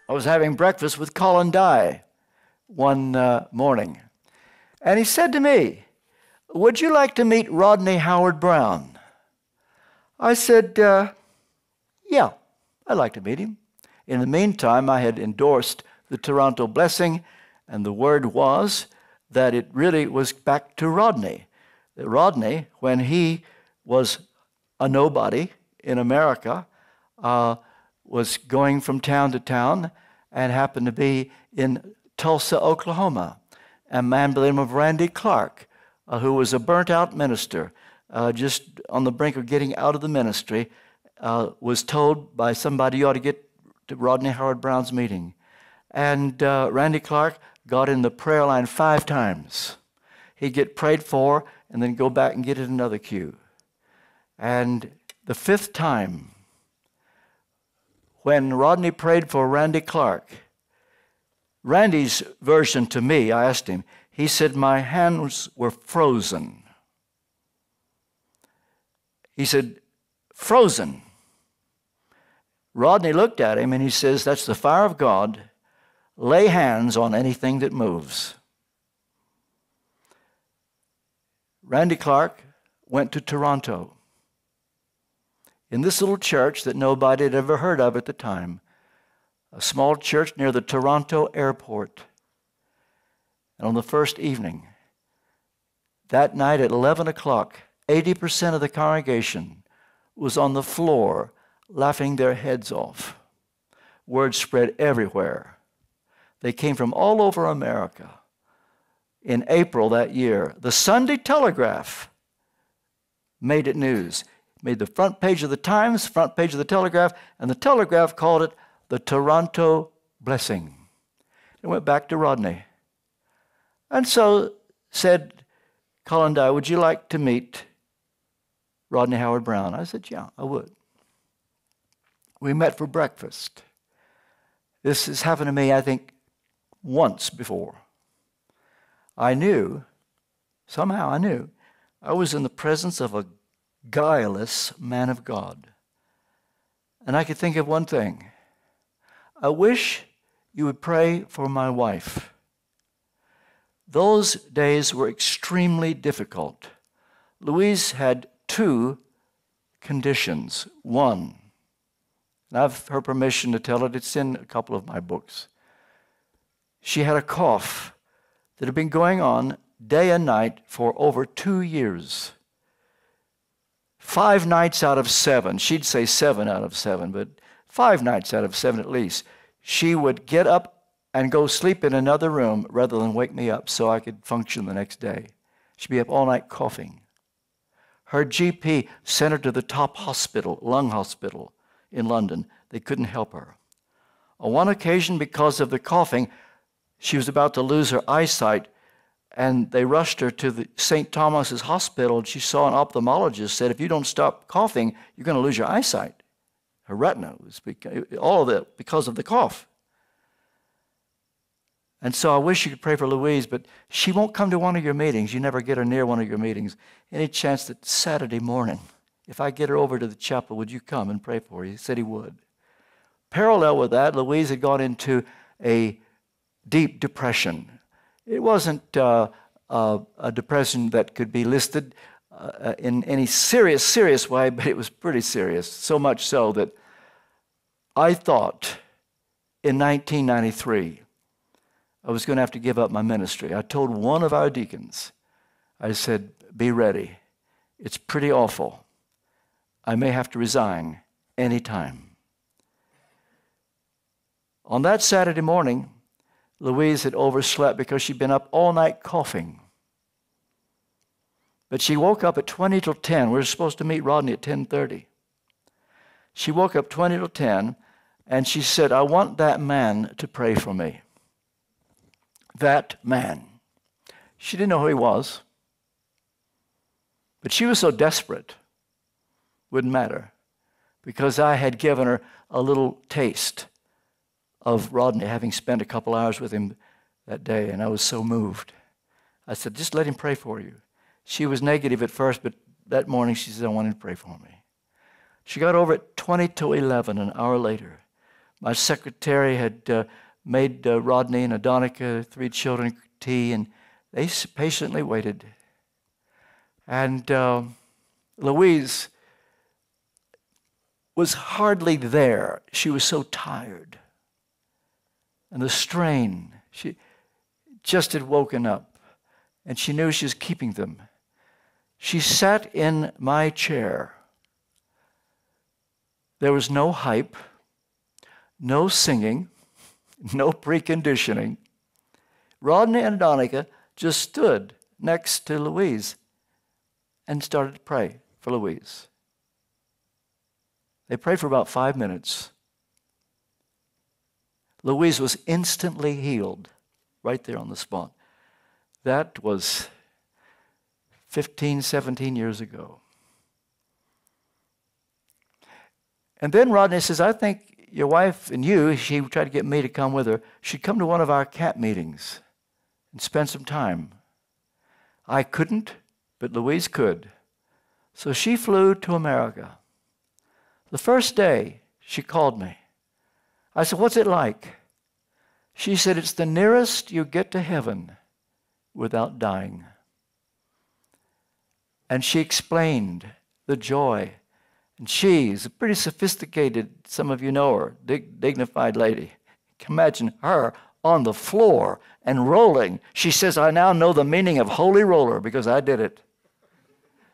I was having breakfast with Colin Dye one morning, and he said to me, "Would you like to meet Rodney Howard-Browne?" I said, yeah, I'd like to meet him. In the meantime, I had endorsed the Toronto Blessing, and the word was that it really was back to Rodney. That Rodney, when he was a nobody in America, was going from town to town and happened to be in Tulsa, Oklahoma. A man by the name of Randy Clark, who was a burnt-out minister, just on the brink of getting out of the ministry, was told by somebody, "You ought to get to Rodney Howard-Browne's meeting." And Randy Clark got in the prayer line 5 times. He'd get prayed for and then go back and get in another queue. And the 5th time, when Rodney prayed for Randy Clark, Randy's version to me, I asked him, he said, "My hands were frozen." He said, "Frozen." Rodney looked at him and he says, "That's the fire of God. Lay hands on anything that moves." Randy Clark went to Toronto. In this little church that nobody had ever heard of at the time, a small church near the Toronto airport. And on the first evening, that night at 11 o'clock, 80% of the congregation was on the floor laughing their heads off. Word spread everywhere. They came from all over America. In April that year, the Sunday Telegraph made it news. Made the front page of the Times, front page of the Telegraph, and the Telegraph called it the Toronto Blessing. It went back to Rodney. And so said Colin Dye, "Would you like to meet Rodney Howard-Browne?" I said, "Yeah, I would." We met for breakfast. This has happened to me, I think, once before. Somehow I knew, I was in the presence of a guileless man of God. And I could think of one thing. I wish you would pray for my wife. Those days were extremely difficult. Louise had 2 conditions. One, and I've her permission to tell it, it's in a couple of my books. She had a cough that had been going on day and night for over 2 years. 5 nights out of 7, she'd say 7 out of 7, but 5 nights out of 7 at least, she would get up and go sleep in another room rather than wake me up so I could function the next day. She'd be up all night coughing. Her GP sent her to the top hospital, lung hospital in London. They couldn't help her. On one occasion, because of the coughing, she was about to lose her eyesight, and they rushed her to the St. Thomas's Hospital, and she saw an ophthalmologist, said, "If you don't stop coughing, you're going to lose your eyesight." Her retina was, all of it because of the cough. And so I wish you could pray for Louise, but she won't come to one of your meetings. You never get her near one of your meetings. Any chance that Saturday morning, if I get her over to the chapel, would you come and pray for her? He said he would. Parallel with that, Louise had gone into a deep depression. It wasn't a depression that could be listed in any serious way, but it was pretty serious, so much so that I thought in 1993 I was going to have to give up my ministry. I told one of our deacons, I said, "Be ready. It's pretty awful. I may have to resign any time." On that Saturday morning, Louise had overslept because she'd been up all night coughing. But she woke up at 20 till 10. We were supposed to meet Rodney at 10:30. She woke up 20 till 10, and she said, "I want that man to pray for me." That man. She didn't know who he was. But she was so desperate, wouldn't matter, because I had given her a little taste of Rodney, having spent a couple hours with him that day, and I was so moved. I said, "Just let him pray for you." She was negative at first, but that morning she said, "I want him to pray for me." She got over at 20 to 11, an hour later. My secretary had made Rodney and Adonica, 3 children, tea, and they patiently waited. And Louise was hardly there. She was so tired. And the strain, she just had woken up, and she knew she was keeping them. She sat in my chair. There was no hype, no singing, no preconditioning. Rodney and Adonica just stood next to Louise and started to pray for Louise. They prayed for about 5 minutes. Louise was instantly healed right there on the spot. That was 15, 17 years ago. And then Rodney says, I think your wife and you, she tried to get me to come with her, should come to one of our camp meetings and spend some time. I couldn't, but Louise could. So she flew to America. The first day, she called me. I said, what's it like? She said, it's the nearest you get to heaven without dying. And she explained the joy. And she's a pretty sophisticated, some of you know her, dignified lady. Imagine her on the floor and rolling. She says, I now know the meaning of holy roller because I did it.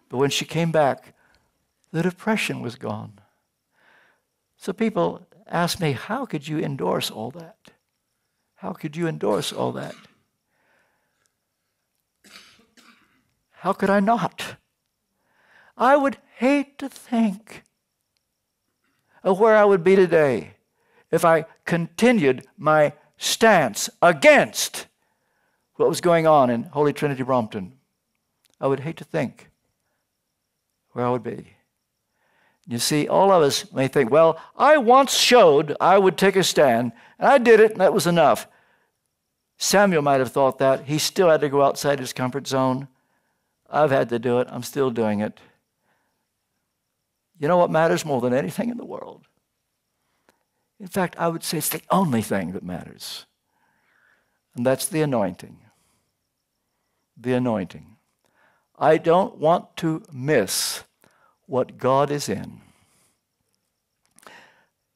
But when she came back, the depression was gone. So people ask me, how could you endorse all that? How could you endorse all that? How could I not? I would hate to think of where I would be today if I continued my stance against what was going on in Holy Trinity Brompton. I would hate to think where I would be. You see, all of us may think, well, I once showed I would take a stand, and I did it, and that was enough. Samuel might have thought that. He still had to go outside his comfort zone. I've had to do it. I'm still doing it. You know what matters more than anything in the world? In fact, I would say it's the only thing that matters. And that's the anointing. The anointing. I don't want to miss what God is in.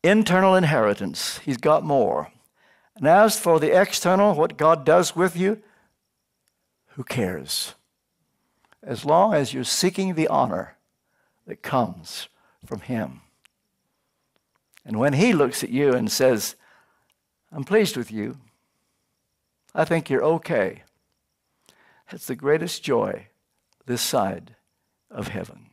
Internal inheritance, He's got more. And as for the external, what God does with you, who cares? As long as you're seeking the honor that comes from Him. And when He looks at you and says, I'm pleased with you, I think you're okay, that's the greatest joy this side of heaven.